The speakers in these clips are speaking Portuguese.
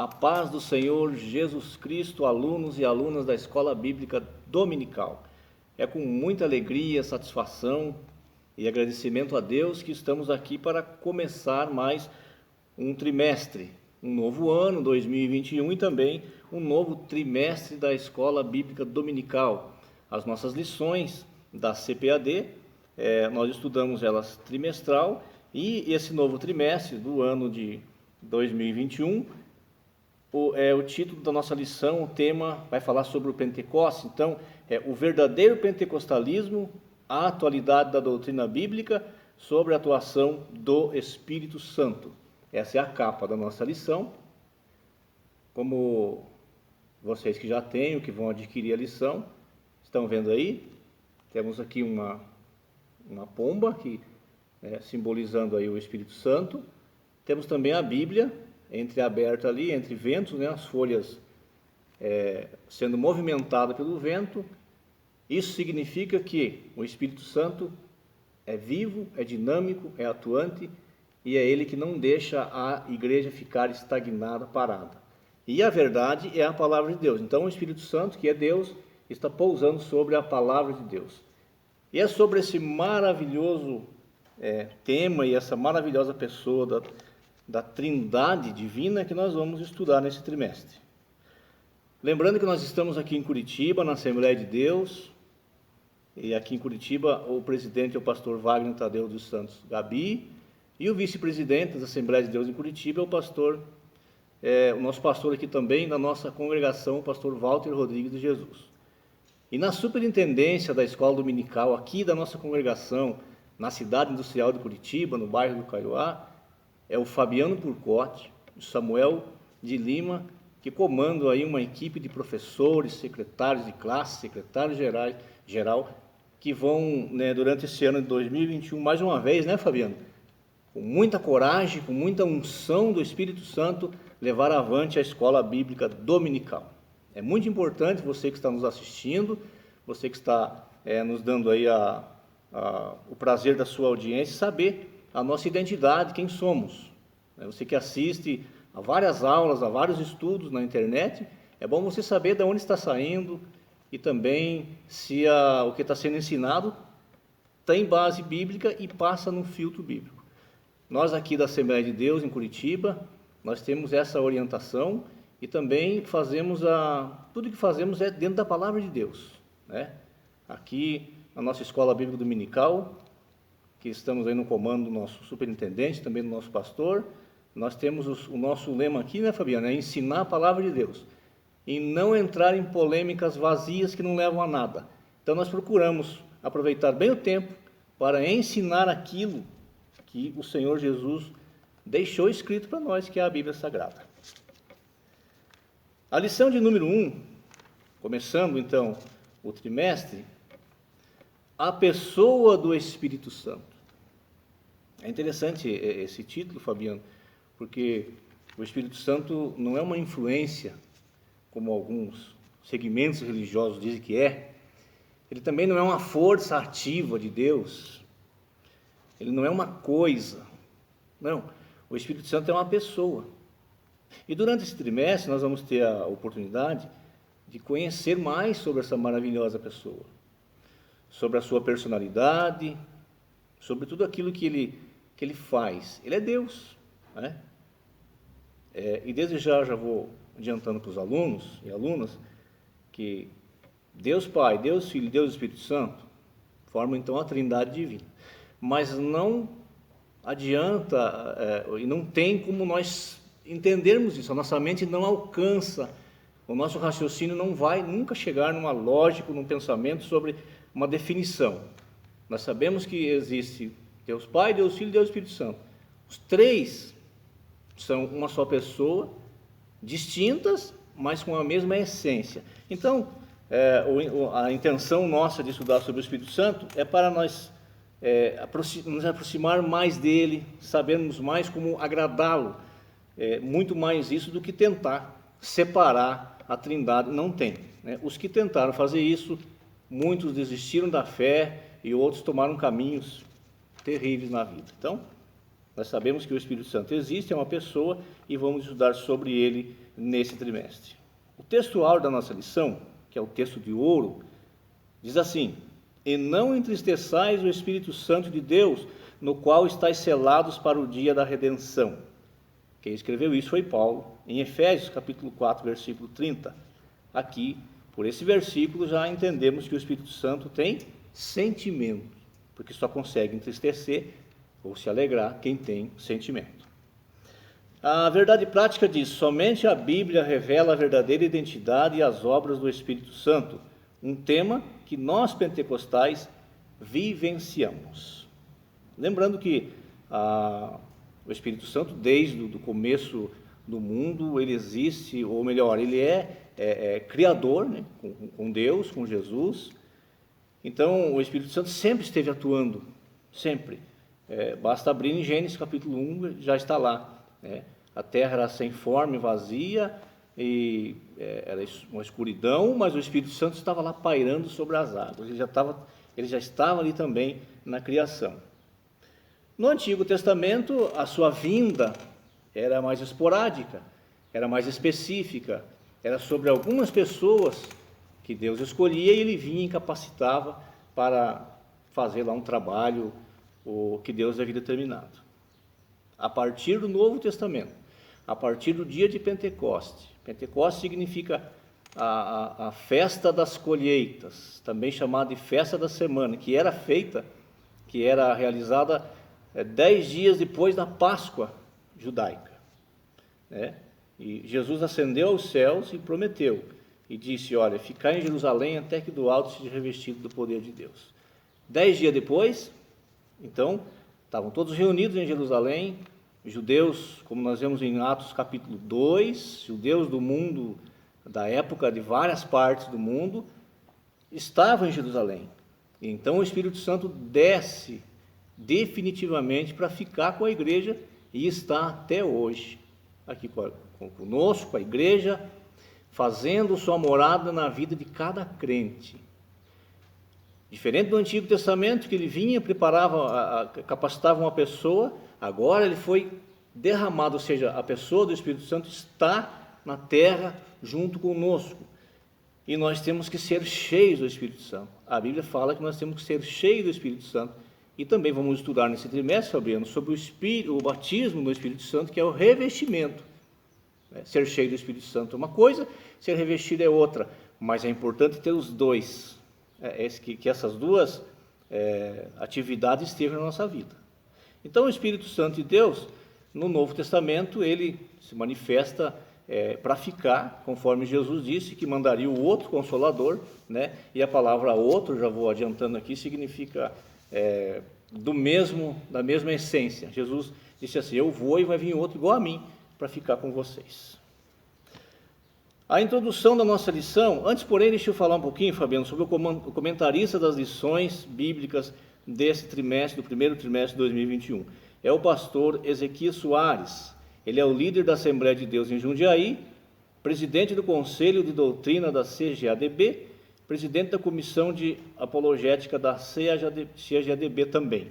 A paz do Senhor Jesus Cristo, alunos e alunas da Escola Bíblica Dominical. É com muita alegria, satisfação e agradecimento a Deus que estamos aqui para começar mais um trimestre, um novo ano, 2021, e também um novo trimestre da Escola Bíblica Dominical. As nossas lições da CPAD, nós estudamos elas trimestral, e esse novo trimestre do ano de 2021, o título da nossa lição, o tema vai falar sobre o Pentecostes. Então, o verdadeiro pentecostalismo, a atualidade da doutrina bíblica sobre a atuação do Espírito Santo. Essa é a capa da nossa lição. Como vocês que já têm, que vão adquirir a lição, estão vendo aí, temos aqui uma pomba, que simbolizando aí o Espírito Santo. Temos também a Bíblia, entreaberta ali, entre ventos, as folhas sendo movimentadas pelo vento. Isso significa que o Espírito Santo é vivo, é dinâmico, é atuante, e é ele que não deixa a igreja ficar estagnada, parada. E a verdade é a palavra de Deus. Então o Espírito Santo, que é Deus, está pousando sobre a palavra de Deus. E é sobre esse maravilhoso tema e essa maravilhosa pessoa da Trindade Divina que nós vamos estudar nesse trimestre. Lembrando que nós estamos aqui em Curitiba, na Assembleia de Deus, e aqui em Curitiba o presidente é o pastor Wagner Tadeu dos Santos Gabi, e o vice-presidente da Assembleia de Deus em Curitiba é o nosso pastor aqui também, da nossa congregação, o pastor Walter Rodrigues de Jesus. E na superintendência da escola dominical aqui da nossa congregação, na cidade industrial de Curitiba, no bairro do Caiuá, é o Fabiano Purcotti, o Samuel de Lima, que comandam aí uma equipe de professores, secretários de classe, secretários geral, que vão, durante esse ano de 2021, mais uma vez, Fabiano? Com muita coragem, com muita unção do Espírito Santo, levar avante a escola bíblica dominical. É muito importante você que está nos assistindo, você que está nos dando aí o prazer da sua audiência, saber a nossa identidade, quem somos. Você que assiste a várias aulas, a vários estudos na internet, é bom você saber de onde está saindo e também se o que está sendo ensinado tem base bíblica e passa no filtro bíblico. Nós aqui da Assembleia de Deus, em Curitiba, nós temos essa orientação e também fazemos tudo que fazemos é dentro da Palavra de Deus. Aqui, na nossa Escola Bíblica Dominical, que estamos aí no comando do nosso superintendente, também do nosso pastor, nós temos o nosso lema aqui, Fabiana? É ensinar a palavra de Deus e não entrar em polêmicas vazias que não levam a nada. Então nós procuramos aproveitar bem o tempo para ensinar aquilo que o Senhor Jesus deixou escrito para nós, que é a Bíblia Sagrada. A lição de número 1, começando então o trimestre, a pessoa do Espírito Santo. É interessante esse título, Fabiano, porque o Espírito Santo não é uma influência, como alguns segmentos religiosos dizem que é. Ele também não é uma força ativa de Deus. Ele não é uma coisa. Não, o Espírito Santo é uma pessoa. E durante esse trimestre nós vamos ter a oportunidade de conhecer mais sobre essa maravilhosa pessoa, sobre a sua personalidade, sobre tudo aquilo que ele faz. Ele é Deus, e desde já vou adiantando para os alunos e alunas que Deus Pai, Deus Filho e Deus Espírito Santo formam então a Trindade Divina. Mas não adianta e não tem como nós entendermos isso. A nossa mente não alcança, o nosso raciocínio não vai nunca chegar numa lógica, num pensamento sobre uma definição. Nós sabemos que existe Deus Pai, Deus Filho e Deus Espírito Santo. Os três são uma só pessoa, distintas, mas com a mesma essência. Então, a intenção nossa de estudar sobre o Espírito Santo é para nós nos aproximar mais dele, sabermos mais como agradá-lo. Muito mais isso do que tentar separar a Trindade. Não tem. Os que tentaram fazer isso, muitos desistiram da fé e outros tomaram caminhos terríveis na vida. Então, Nós sabemos que o Espírito Santo existe, é uma pessoa, e vamos estudar sobre ele nesse trimestre. O texto-áureo da nossa lição, que é o texto de ouro, diz assim: e não entristeçais o Espírito Santo de Deus, no qual estáis selados para o dia da redenção. Quem escreveu isso foi Paulo, em Efésios, capítulo 4, versículo 30. Aqui, por esse versículo, já entendemos que o Espírito Santo tem sentimento, porque só consegue entristecer ou se alegrar quem tem sentimento. A verdade prática diz: somente a Bíblia revela a verdadeira identidade e as obras do Espírito Santo, um tema que nós pentecostais vivenciamos. Lembrando que o Espírito Santo, desde o começo do mundo, ele existe, ou melhor, ele é criador, né, com Deus, com Jesus. Então, o Espírito Santo sempre esteve atuando, sempre. Basta abrir em Gênesis capítulo 1, já está lá, né? A terra era sem forma e vazia, e era uma escuridão, mas o Espírito Santo estava lá pairando sobre as águas, ele já estava ali também na criação. No Antigo Testamento, a sua vinda era mais esporádica, era mais específica, era sobre algumas pessoas que Deus escolhia e ele vinha e capacitava para fazer lá um trabalho que Deus havia determinado. A partir do Novo Testamento, a partir do dia de Pentecoste, Pentecoste significa a festa das colheitas, também chamada de festa da semana, que era realizada 10 dias depois da Páscoa judaica, né? E Jesus ascendeu aos céus e prometeu, e disse: olha, ficai em Jerusalém até que do alto seja revestido do poder de Deus. 10 dias depois, então, estavam todos reunidos em Jerusalém, judeus, como nós vemos em Atos capítulo 2, judeus do mundo, da época, de várias partes do mundo, estavam em Jerusalém. E então o Espírito Santo desce definitivamente para ficar com a igreja, e está até hoje aqui conosco, a igreja, fazendo sua morada na vida de cada crente. Diferente do Antigo Testamento, que ele vinha, preparava, capacitava uma pessoa, agora ele foi derramado, ou seja, a pessoa do Espírito Santo está na terra junto conosco. E nós temos que ser cheios do Espírito Santo. A Bíblia fala que nós temos que ser cheios do Espírito Santo. E também vamos estudar nesse trimestre, Fabiano, sobre o batismo no Espírito Santo, que é o revestimento. Ser cheio do Espírito Santo é uma coisa, ser revestido é outra. Mas é importante ter os dois. Que essas duas atividades estejam na nossa vida. Então, o Espírito Santo de Deus, no Novo Testamento, ele se manifesta para ficar, conforme Jesus disse, que mandaria o outro Consolador, né? E a palavra outro, já vou adiantando aqui, significa da mesma essência. Jesus disse assim: eu vou e vai vir outro igual a mim, para ficar com vocês. A introdução da nossa lição, antes, porém, deixa eu falar um pouquinho, Fabiano, sobre o comentarista das lições bíblicas desse trimestre, do primeiro trimestre de 2021. É o pastor Ezequias Soares. Ele é o líder da Assembleia de Deus em Jundiaí, presidente do Conselho de Doutrina da CGADB, presidente da Comissão de Apologética da CGADB também.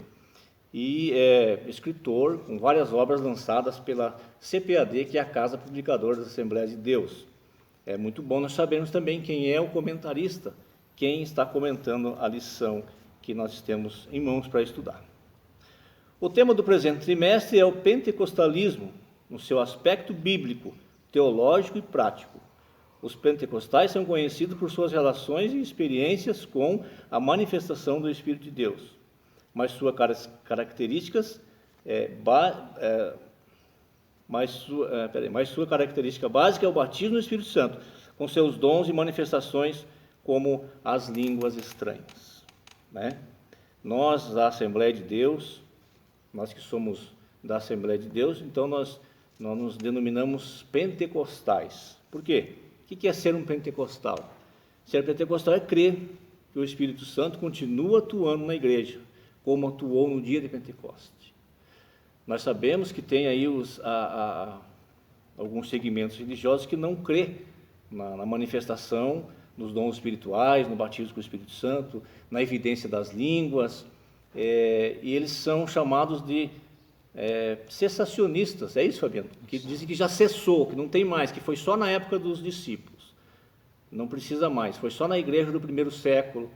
E é escritor, com várias obras lançadas pela CPAD, que é a Casa Publicadora da Assembleia de Deus. É muito bom nós sabermos também quem é o comentarista, quem está comentando a lição que nós temos em mãos para estudar. O tema do presente trimestre é o pentecostalismo, no seu aspecto bíblico, teológico e prático. Os pentecostais são conhecidos por suas relações e experiências com a manifestação do Espírito de Deus, mas sua característica básica é o batismo no Espírito Santo, com seus dons e manifestações como as línguas estranhas, né? Nós, da Assembleia de Deus, nós que somos da Assembleia de Deus, então nós nos denominamos pentecostais. Por quê? O que é ser um pentecostal? Ser pentecostal é crer que o Espírito Santo continua atuando na igreja, como atuou no dia de Pentecoste. Nós sabemos que tem aí alguns segmentos religiosos que não crê na manifestação dos dons espirituais, no batismo com o Espírito Santo, na evidência das línguas, e eles são chamados de cessacionistas, é isso, Fabiano? Que dizem que já cessou, que não tem mais, que foi só na época dos discípulos. Não precisa mais, foi só na igreja do primeiro século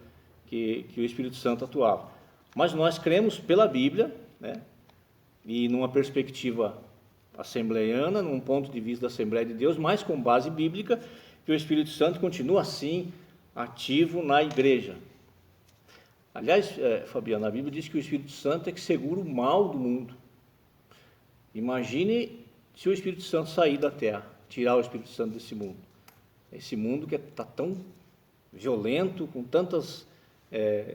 que o Espírito Santo atuava. Mas nós cremos pela Bíblia, né? E numa perspectiva assembleiana, num ponto de vista da Assembleia de Deus, mas com base bíblica, que o Espírito Santo continua assim ativo na igreja. Aliás, Fabiano, a Bíblia diz que o Espírito Santo é que segura o mal do mundo. Imagine se o Espírito Santo sair da terra, tirar o Espírito Santo desse mundo. Esse mundo que está tão violento, com tantas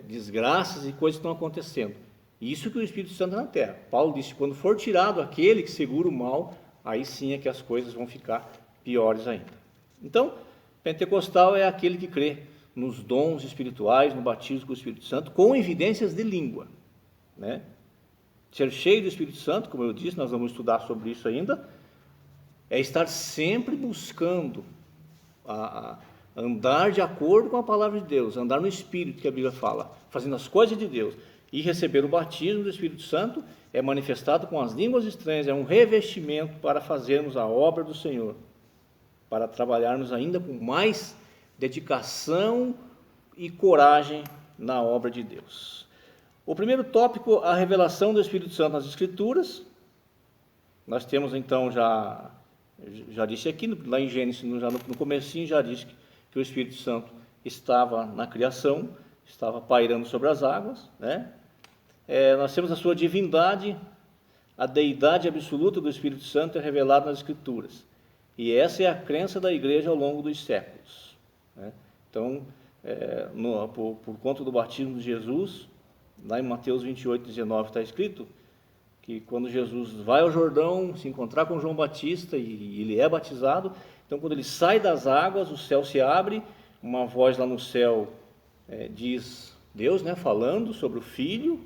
desgraças e coisas que estão acontecendo. Isso que o Espírito Santo é na terra. Paulo disse, quando for tirado aquele que segura o mal, aí sim é que as coisas vão ficar piores ainda. Então, pentecostal é aquele que crê nos dons espirituais, no batismo com o Espírito Santo, com evidências de língua, né? Ser cheio do Espírito Santo, como eu disse, nós vamos estudar sobre isso ainda, é estar sempre buscando andar de acordo com a palavra de Deus, andar no Espírito que a Bíblia fala, fazendo as coisas de Deus, e receber o batismo do Espírito Santo é manifestado com as línguas estranhas, é um revestimento para fazermos a obra do Senhor, para trabalharmos ainda com mais dedicação e coragem na obra de Deus. O primeiro tópico, a revelação do Espírito Santo nas Escrituras. Nós temos então, já disse aqui, lá em Gênesis, já no comecinho, já disse que o Espírito Santo estava na criação, estava pairando sobre as águas, né? Nós temos a sua divindade, a deidade absoluta do Espírito Santo é revelada nas Escrituras. E essa é a crença da igreja ao longo dos séculos, né? Então, por conta do batismo de Jesus, lá em Mateus 28, 19 está escrito que quando Jesus vai ao Jordão se encontrar com João Batista e ele é batizado, então quando ele sai das águas, o céu se abre, uma voz lá no céu diz Deus, né, falando sobre o Filho,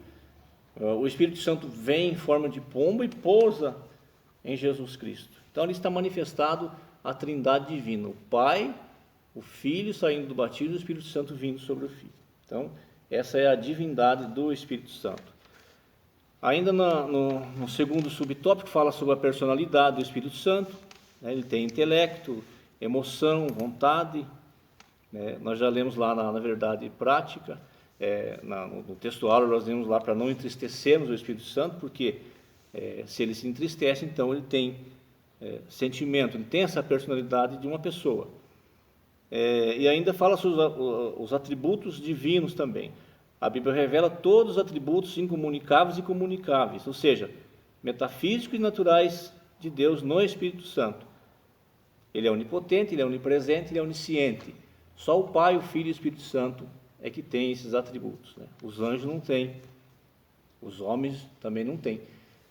o Espírito Santo vem em forma de pomba e pousa em Jesus Cristo. Então ali está manifestado a Trindade divina, o Pai, o Filho saindo do batismo e o Espírito Santo vindo sobre o Filho. Então essa é a divindade do Espírito Santo. Ainda no segundo subtópico fala sobre a personalidade do Espírito Santo, né? Ele tem intelecto, emoção, vontade, né? Nós já lemos lá na verdade prática, no textuário nós lemos lá para não entristecermos o Espírito Santo, porque se ele se entristece, então ele tem sentimento, ele tem essa personalidade de uma pessoa. E ainda fala sobre os atributos divinos também. A Bíblia revela todos os atributos incomunicáveis e comunicáveis, ou seja, metafísicos e naturais de Deus no Espírito Santo. Ele é onipotente, ele é onipresente, ele é onisciente. Só o Pai, o Filho e o Espírito Santo é que tem esses atributos, né? Os anjos não têm, os homens também não têm.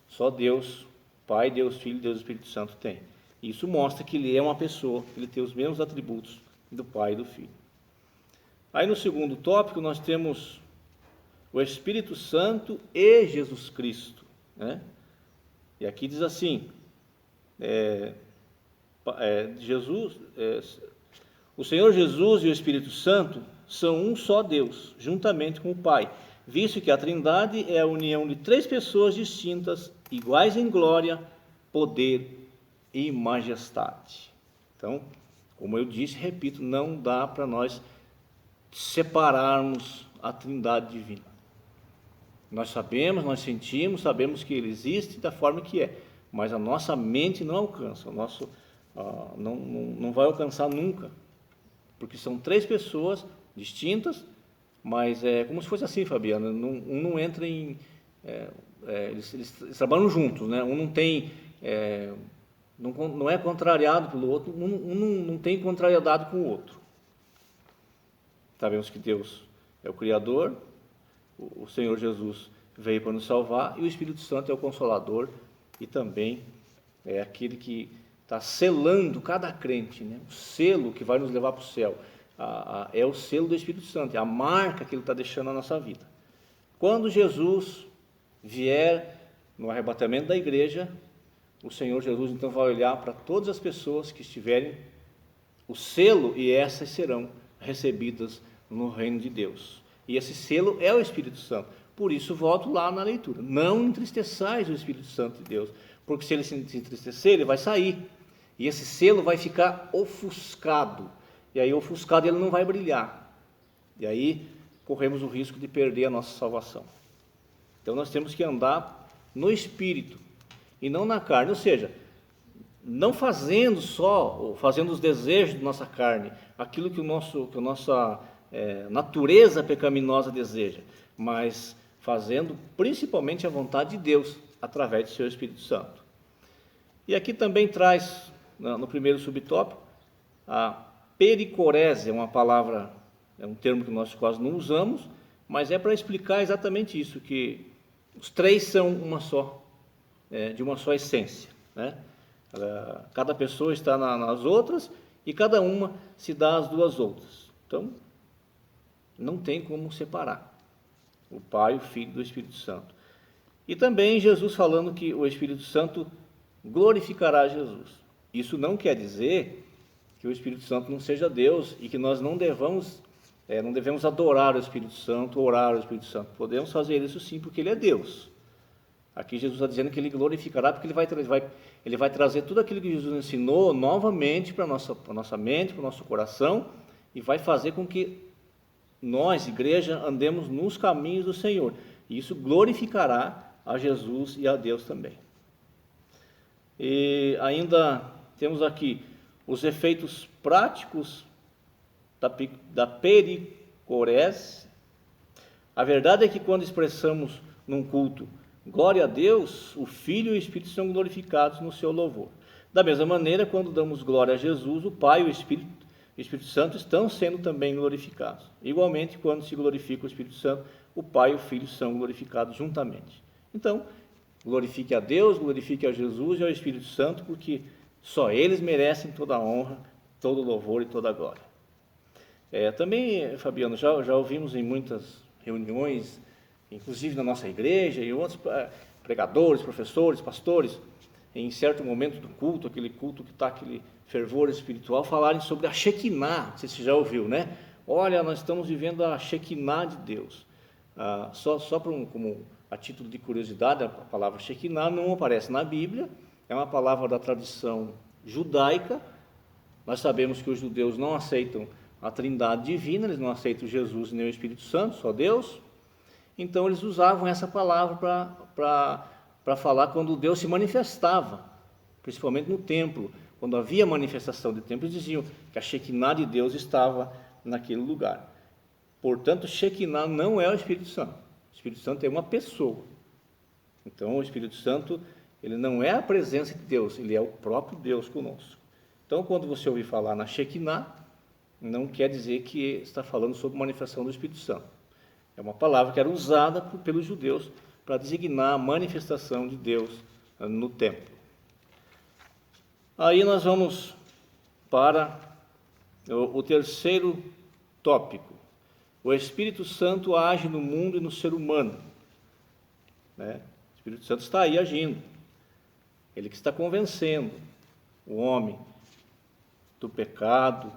Só Deus, Pai, Deus, Filho, Deus e Espírito Santo tem. Isso mostra que ele é uma pessoa, ele tem os mesmos atributos do Pai e do Filho. Aí no segundo tópico nós temos o Espírito Santo e Jesus Cristo, né? E aqui diz assim, o Senhor Jesus e o Espírito Santo são um só Deus, juntamente com o Pai, visto que a Trindade é a união de três pessoas distintas, iguais em glória, poder e majestade. Então, como eu disse, repito, não dá para nós separarmos a Trindade divina. Nós sabemos, nós sentimos, sabemos que ele existe da forma que é, mas a nossa mente não alcança, não vai alcançar nunca, porque são três pessoas distintas, mas é como se fosse assim, Fabiana, um não entra em... eles trabalham juntos, né? Um não tem... não é contrariado pelo outro, um não tem contrariedade com o outro. Sabemos que Deus é o Criador, o Senhor Jesus veio para nos salvar, e o Espírito Santo é o Consolador, e também é aquele que está selando cada crente, né? O selo que vai nos levar para o céu, é o selo do Espírito Santo, é a marca que ele está deixando na nossa vida. Quando Jesus vier no arrebatamento da igreja, o Senhor Jesus então vai olhar para todas as pessoas que estiverem o selo, e essas serão recebidas no reino de Deus. E esse selo é o Espírito Santo. Por isso, volto lá na leitura. Não entristeçais o Espírito Santo de Deus, porque se ele se entristecer, ele vai sair. E esse selo vai ficar ofuscado. E aí, ofuscado, ele não vai brilhar. E aí, corremos o risco de perder a nossa salvação. Então, nós temos que andar no Espírito e não na carne. Ou seja, não fazendo os desejos da nossa carne, aquilo que a nossa natureza pecaminosa deseja, mas fazendo principalmente a vontade de Deus, através do seu Espírito Santo. E aqui também traz, no primeiro subtópico, a pericorese, uma palavra, é um termo que nós quase não usamos, mas é para explicar exatamente isso, que os três são uma só, de uma só essência, né? Cada pessoa está nas outras e cada uma se dá às duas outras. Então, não tem como separar o Pai, o Filho e o Espírito Santo. E também Jesus falando que o Espírito Santo glorificará Jesus. Isso não quer dizer que o Espírito Santo não seja Deus e que nós não devemos adorar o Espírito Santo, orar ao Espírito Santo. Podemos fazer isso sim, porque ele é Deus. Aqui Jesus está dizendo que ele glorificará, porque ele vai trazer tudo aquilo que Jesus ensinou novamente para a nossa mente, para o nosso coração, e vai fazer com que nós, igreja, andemos nos caminhos do Senhor. E isso glorificará a Jesus e a Deus também. E ainda temos aqui os efeitos práticos da pericorese. A verdade é que quando expressamos num culto glória a Deus, o Filho e o Espírito são glorificados no seu louvor. Da mesma maneira, quando damos glória a Jesus, o Pai e o Espírito Santo estão sendo também glorificados. Igualmente, quando se glorifica o Espírito Santo, o Pai e o Filho são glorificados juntamente. Então, glorifique a Deus, glorifique a Jesus e ao Espírito Santo, porque só eles merecem toda a honra, todo o louvor e toda a glória. Também, Fabiano, já ouvimos em muitas reuniões, inclusive na nossa igreja, e outros pregadores, professores, pastores, em certo momento do culto, aquele culto que está aquele fervor espiritual, falarem sobre a Shekinah. Não sei se você já ouviu, né? Olha, nós estamos vivendo a Shekinah de Deus. Só como a título de curiosidade, a palavra Shekinah não aparece na Bíblia, é uma palavra da tradição judaica. Nós sabemos que os judeus não aceitam a Trindade divina, eles não aceitam Jesus nem o Espírito Santo, só Deus. Então eles usavam essa palavra para falar quando Deus se manifestava, principalmente no templo. Quando havia manifestação de templo, eles diziam que a Shekinah de Deus estava naquele lugar. Portanto, Shekinah não é o Espírito Santo. O Espírito Santo é uma pessoa. Então, o Espírito Santo, ele não é a presença de Deus, ele é o próprio Deus conosco. Então, quando você ouvir falar na Shekinah, não quer dizer que está falando sobre manifestação do Espírito Santo. É uma palavra que era usada pelos judeus para designar a manifestação de Deus no templo. Aí nós vamos para o terceiro tópico. O Espírito Santo age no mundo e no ser humano, né? O Espírito Santo está aí agindo. Ele que está convencendo o homem do pecado,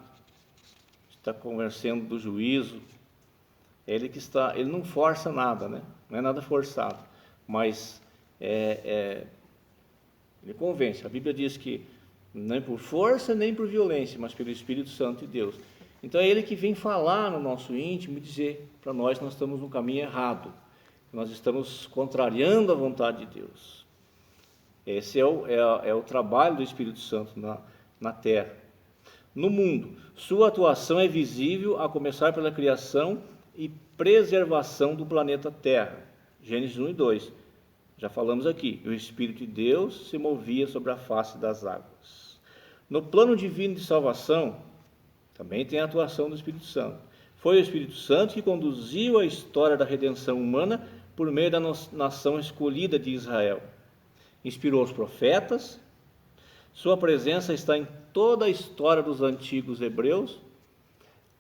está convencendo do juízo. Ele não força nada, né? Não é nada forçado, mas ele convence. A Bíblia diz que nem por força nem por violência, mas pelo Espírito Santo de Deus. Então é ele que vem falar no nosso íntimo e dizer para nós que nós estamos no caminho errado, que nós estamos contrariando a vontade de Deus. Esse é o trabalho do Espírito Santo na terra. No mundo, sua atuação é visível a começar pela criação e preservação do planeta Terra. Gênesis 1 e 2. Já falamos aqui, o Espírito de Deus se movia sobre a face das águas. No plano divino de salvação, também tem a atuação do Espírito Santo. Foi o Espírito Santo que conduziu a história da redenção humana por meio da nação escolhida de Israel. Inspirou os profetas. Sua presença está em toda a história dos antigos hebreus,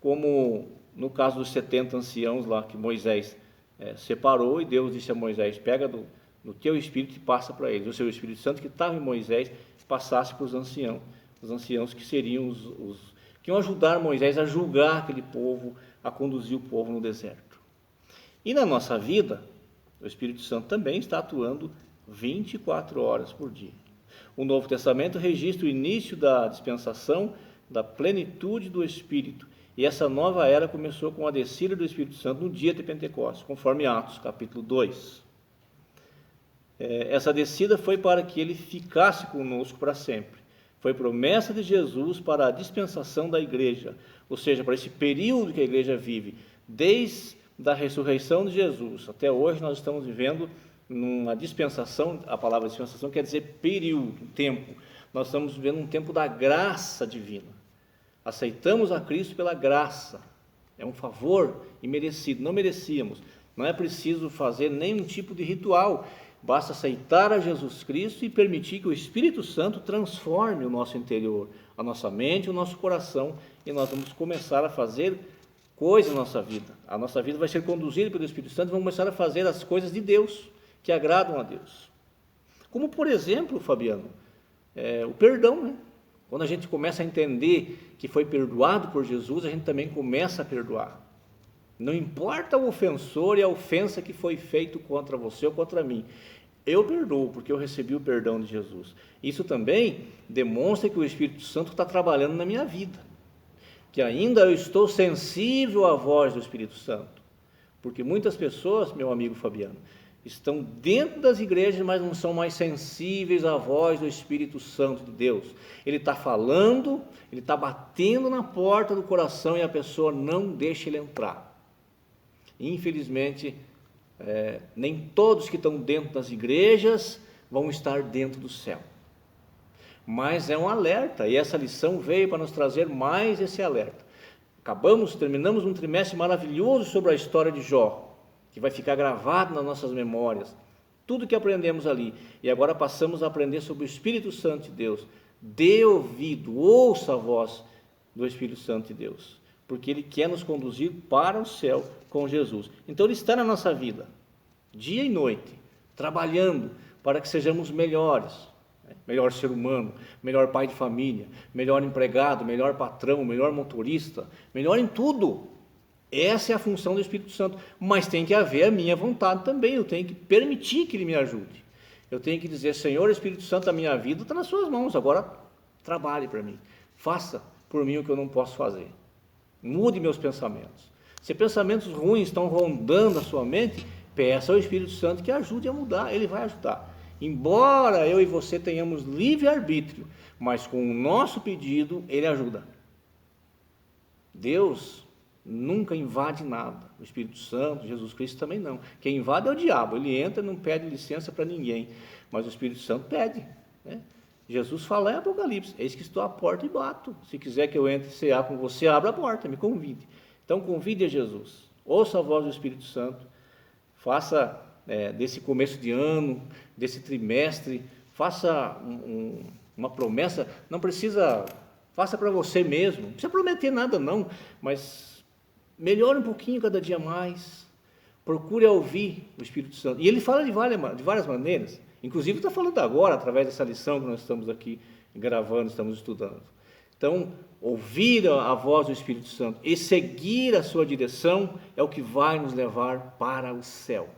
como no caso dos 70 anciãos lá que Moisés separou, e Deus disse a Moisés: pega do teu espírito e passa para eles. O seu Espírito Santo que estava em Moisés passasse para os anciãos que seriam que iam ajudar Moisés a julgar aquele povo, a conduzir o povo no deserto. E na nossa vida, O Espírito Santo também está atuando 24 horas por dia. O Novo Testamento registra o início da dispensação da plenitude do Espírito. E essa nova era começou com a descida do Espírito Santo no dia de Pentecostes, conforme Atos, capítulo 2. Essa descida foi para que ele ficasse conosco para sempre. Foi promessa de Jesus para a dispensação da igreja, ou seja, para esse período que a igreja vive, desde a ressurreição de Jesus até hoje. Nós estamos vivendo numa dispensação. A palavra dispensação quer dizer período, tempo. Nós estamos vivendo um tempo da graça divina. Aceitamos a Cristo pela graça, é um favor imerecido, não merecíamos, não é preciso fazer nenhum tipo de ritual, basta aceitar a Jesus Cristo e permitir que o Espírito Santo transforme o nosso interior, a nossa mente, o nosso coração, e nós vamos começar a fazer coisas na nossa vida. A nossa vida vai ser conduzida pelo Espírito Santo e vamos começar a fazer as coisas de Deus, que agradam a Deus. Como, por exemplo, Fabiano, o perdão, né? Quando a gente começa a entender que foi perdoado por Jesus, a gente também começa a perdoar. Não importa o ofensor e a ofensa que foi feito contra você ou contra mim, eu perdoo porque eu recebi o perdão de Jesus. Isso também demonstra que o Espírito Santo está trabalhando na minha vida, que ainda eu estou sensível à voz do Espírito Santo, porque muitas pessoas, meu amigo Fabiano, estão dentro das igrejas, mas não são mais sensíveis à voz do Espírito Santo de Deus. Ele está falando, ele está batendo na porta do coração e a pessoa não deixa ele entrar. Infelizmente, nem todos que estão dentro das igrejas vão estar dentro do céu. Mas é um alerta, e essa lição veio para nos trazer mais esse alerta. Terminamos um trimestre maravilhoso sobre a história de Jó, que vai ficar gravado nas nossas memórias, tudo que aprendemos ali, e agora passamos a aprender sobre o Espírito Santo de Deus. Dê ouvido, ouça a voz do Espírito Santo de Deus, porque ele quer nos conduzir para o céu com Jesus. Então ele está na nossa vida, dia e noite, trabalhando para que sejamos melhores, melhor ser humano, melhor pai de família, melhor empregado, melhor patrão, melhor motorista, melhor em tudo. Essa é a função do Espírito Santo, mas tem que haver a minha vontade também. Eu tenho que permitir que ele me ajude. Eu tenho que dizer: Senhor Espírito Santo, a minha vida está nas suas mãos, agora trabalhe para mim, faça por mim o que eu não posso fazer, mude meus pensamentos. Se pensamentos ruins estão rondando a sua mente, peça ao Espírito Santo que ajude a mudar, ele vai ajudar. Embora eu e você tenhamos livre-arbítrio, mas com o nosso pedido, ele ajuda. Deus nunca invade nada, o Espírito Santo, Jesus Cristo também não. Quem invade é o diabo, ele entra e não pede licença para ninguém, mas o Espírito Santo pede, né? Jesus fala em Apocalipse: eis que estou à porta e bato, se quiser que eu entre e cear com você, abra a porta, me convide. Então convide a Jesus, ouça a voz do Espírito Santo, faça desse começo de ano, desse trimestre, faça uma promessa. Não precisa, faça para você mesmo, não precisa prometer nada não, mas melhore um pouquinho cada dia mais, procure ouvir o Espírito Santo. E ele fala de várias maneiras, inclusive está falando agora, através dessa lição que nós estamos aqui gravando, estamos estudando. Então, ouvir a voz do Espírito Santo e seguir a sua direção é o que vai nos levar para o céu.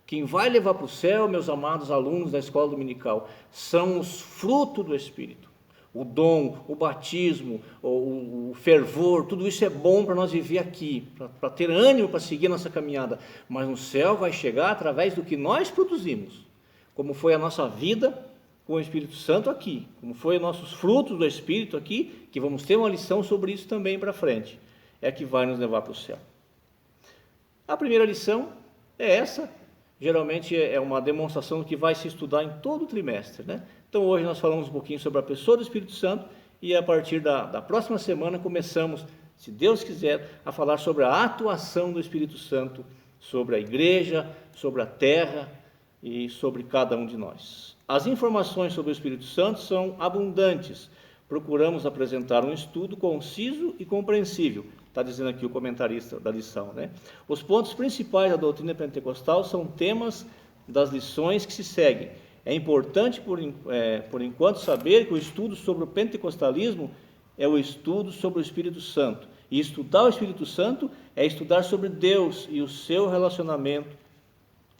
Quem vai levar para o céu, meus amados alunos da escola dominical, são os frutos do Espírito. O dom, o batismo, o fervor, tudo isso é bom para nós viver aqui, para ter ânimo para seguir a nossa caminhada. Mas no céu vai chegar através do que nós produzimos, como foi a nossa vida com o Espírito Santo aqui, como foi os nossos frutos do Espírito aqui, que vamos ter uma lição sobre isso também para frente, é que vai nos levar para o céu. A primeira lição é essa, geralmente é uma demonstração do que vai se estudar em todo o trimestre, né? Então hoje nós falamos um pouquinho sobre a pessoa do Espírito Santo e a partir da próxima semana começamos, se Deus quiser, a falar sobre a atuação do Espírito Santo sobre a igreja, sobre a terra e sobre cada um de nós. As informações sobre o Espírito Santo são abundantes. Procuramos apresentar um estudo conciso e compreensível. Está dizendo aqui o comentarista da lição, né? Os pontos principais da doutrina pentecostal são temas das lições que se seguem. É importante, por enquanto, saber que o estudo sobre o pentecostalismo é o estudo sobre o Espírito Santo. E estudar o Espírito Santo é estudar sobre Deus e o seu relacionamento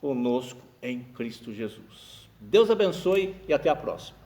conosco em Cristo Jesus. Deus abençoe e até a próxima.